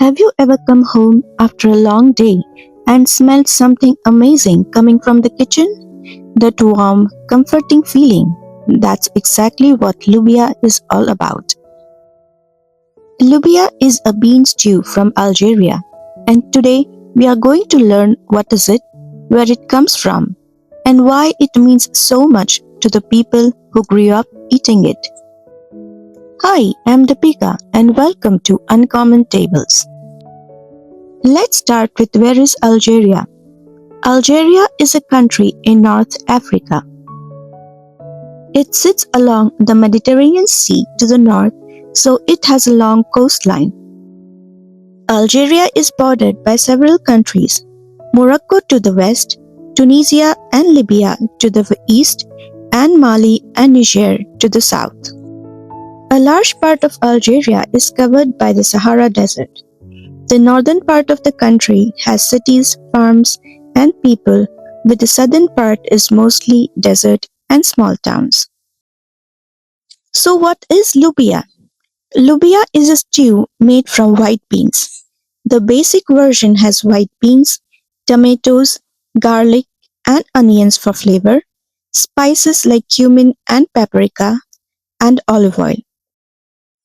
Have you ever come home after a long day and smelled something amazing coming from the kitchen? That warm, comforting feeling. That's exactly what Loubia is all about. Loubia is a bean stew from Algeria, and today we are going to learn what is it, where it comes from, and why it means so much to the people who grew up eating it. Hi, I'm Deepika and welcome to Uncommon Tables. Let's start with where is Algeria. Algeria is a country in North Africa. It sits along the Mediterranean Sea to the north, so it has a long coastline. Algeria is bordered by several countries: Morocco to the west, Tunisia and Libya to the east, and Mali and Niger to the south. A large part of Algeria is covered by the Sahara Desert. The northern part of the country has cities, farms, and people, but the southern part is mostly desert and small towns. So, what is Loubia? Loubia is a stew made from white beans. The basic version has white beans, tomatoes, garlic, and onions for flavor, spices like cumin and paprika, and olive oil.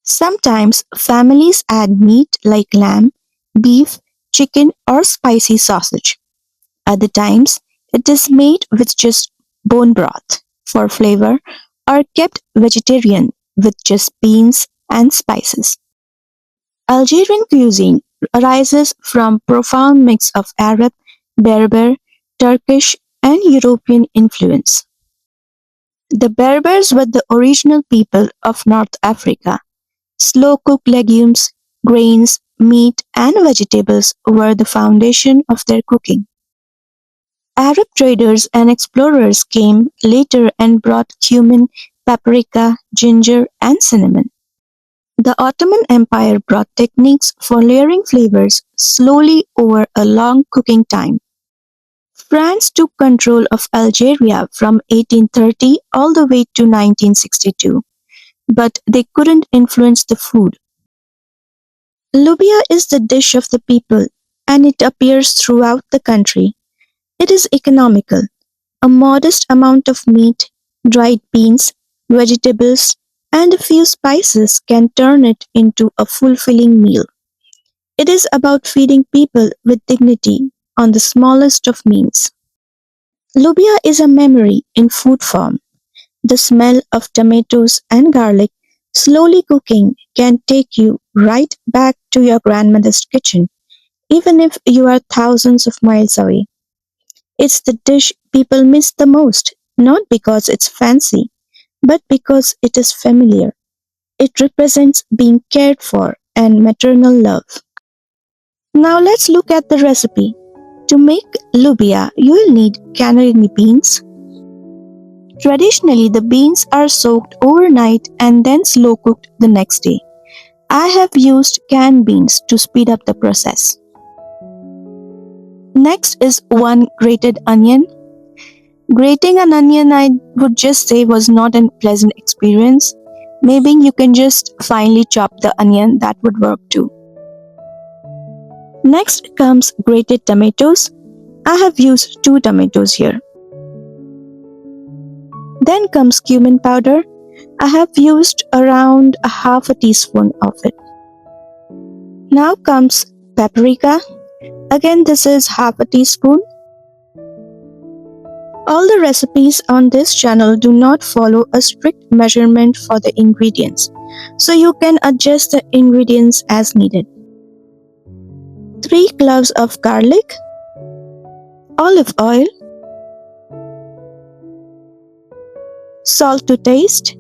Sometimes families add meat like lamb, beef, chicken, or spicy sausage. Other times, it is made with just bone broth for flavor or kept vegetarian with just beans and spices. Algerian cuisine arises from profound mix of Arab, Berber, Turkish, and European influence. The Berbers were the original people of North Africa. Slow-cooked legumes, grains, meat, and vegetables were the foundation of their cooking. Arab traders and explorers came later and brought cumin, paprika, ginger, and cinnamon. The Ottoman Empire brought techniques for layering flavors slowly over a long cooking time. France took control of Algeria from 1830 all the way to 1962, but they couldn't influence the food. Loubia is the dish of the people, and it appears throughout the country. It is economical. A modest amount of meat, dried beans, vegetables, and a few spices can turn it into a fulfilling meal. It is about feeding people with dignity on the smallest of means. Loubia is a memory in food form. The smell of tomatoes and garlic slowly cooking can take you right back to your grandmother's kitchen, even if you are thousands of miles away. It's the dish people miss the most, not because it's fancy, but because it is familiar. It represents being cared for and maternal love. Now let's look at the recipe. To make loubia, you will need canary beans. Traditionally, the beans are soaked overnight and then slow cooked the next day. I have used canned beans to speed up the process. Next is one grated onion. Grating an onion, I would just say, was not a pleasant experience. Maybe you can just finely chop the onion, that would work too. Next comes grated tomatoes. I have used 2 tomatoes here. Then comes cumin powder. I have used around a half a teaspoon of it. Now comes paprika. Again, this is half a teaspoon. All the recipes on this channel do not follow a strict measurement for the ingredients, so you can adjust the ingredients as needed. 3 cloves of garlic, olive oil, salt to taste,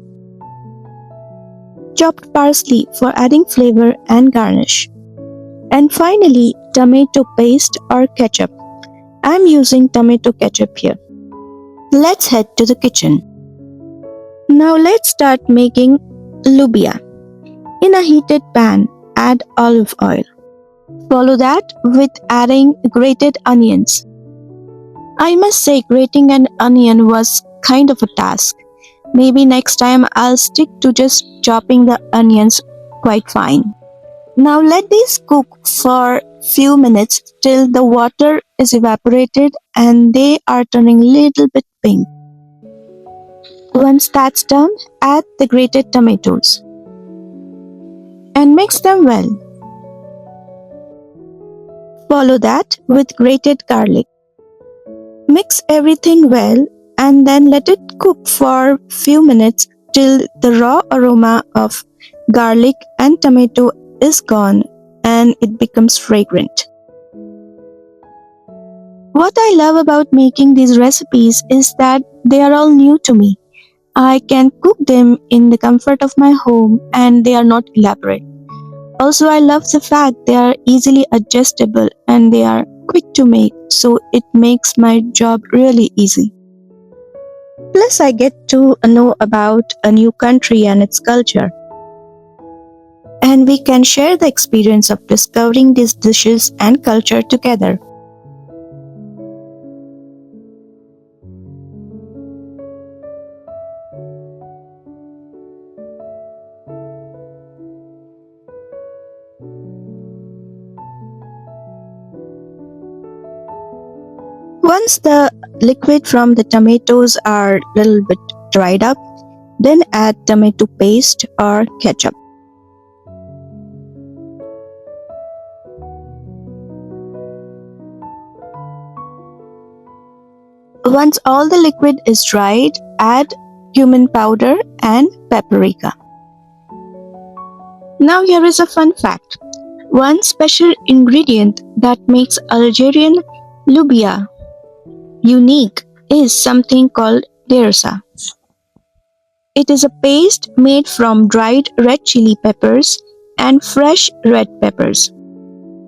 chopped parsley for adding flavor and garnish, and finally tomato paste or ketchup. I'm using tomato ketchup here. Let's head to the kitchen. Now let's start making loubia. In a heated pan, add olive oil. Follow that with adding grated onions. I must say grating an onion was kind of a task. Maybe next time I'll stick to just chopping the onions quite fine. Now let these cook for few minutes till the water is evaporated and they are turning little bit pink. Once that's done, add the grated tomatoes and mix them well. Follow that with grated garlic. Mix everything well and then let it cook for few minutes till the raw aroma of garlic and tomato is gone and it becomes fragrant. What I love about making these recipes is that they are all new to me. I can cook them in the comfort of my home and they are not elaborate. Also, I love the fact they are easily adjustable and they are quick to make, so it makes my job really easy. Plus, I get to know about a new country and its culture. And we can share the experience of discovering these dishes and culture together. Once the liquid from the tomatoes are a little bit dried up, then add tomato paste or ketchup. Once all the liquid is dried, add cumin powder and paprika. Now here is a fun fact. One special ingredient that makes Algerian Loubia unique is something called dersa. It is a paste made from dried red chili peppers and fresh red peppers.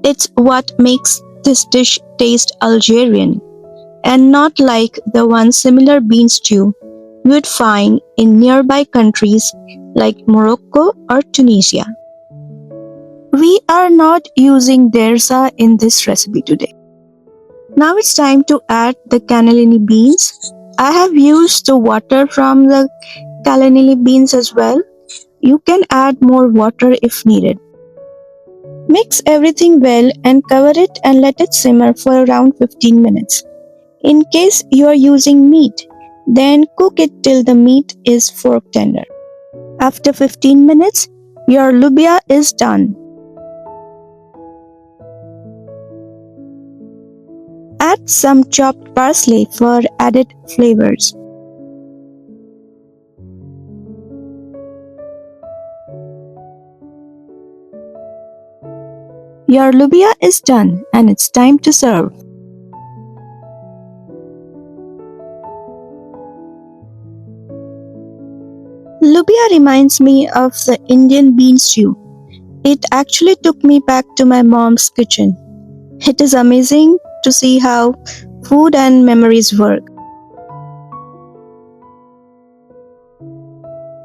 It's what makes this dish taste Algerian and not like the one similar bean stew you would find in nearby countries like Morocco or Tunisia. We are not using dersa in this recipe today. Now it's time to add the cannellini beans. I have used the water from the cannellini beans as well. You can add more water if needed. Mix everything well and cover it and let it simmer for around 15 minutes. In case you are using meat, then cook it till the meat is fork tender. After 15 minutes, your loubia is done. Add some chopped parsley for added flavors. Your loubia is done and it's time to serve. Loubia reminds me of the Indian bean stew. It actually took me back to my mom's kitchen. It is amazing to see how food and memories work.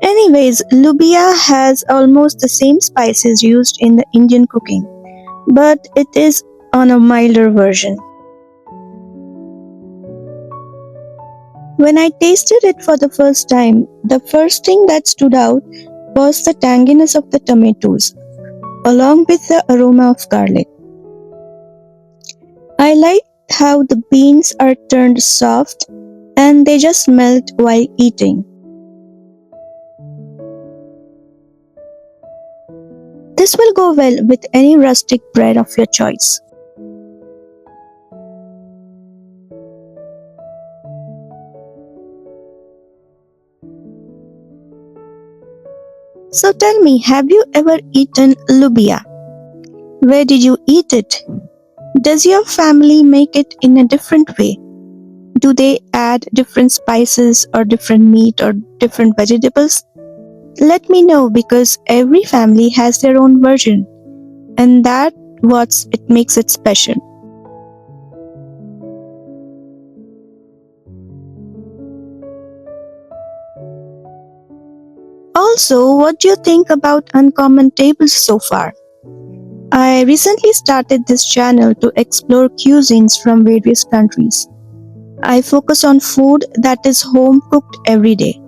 Anyways, loubia has almost the same spices used in the Indian cooking, but it is on a milder version. When I tasted it for the first time, the first thing that stood out was the tanginess of the tomatoes, along with the aroma of garlic. I like how the beans are turned soft and they just melt while eating. This will go well with any rustic bread of your choice. So tell me, have you ever eaten loubia? Where did you eat it? Does your family make it in a different way? Do they add different spices or different meat or different vegetables? Let me know because every family has their own version and that what it makes it special. Also, what do you think about uncommon tables so far? I recently started this channel to explore cuisines from various countries. I focus on food that is home cooked every day.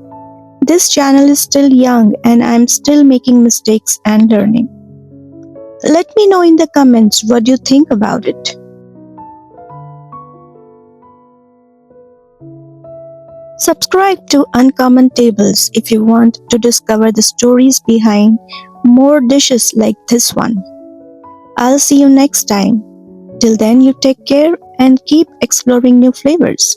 This channel is still young and I'm still making mistakes and learning. Let me know in the comments what you think about it. Subscribe to Uncommon Tables if you want to discover the stories behind more dishes like this one. I'll see you next time. Till then, you take care and keep exploring new flavors.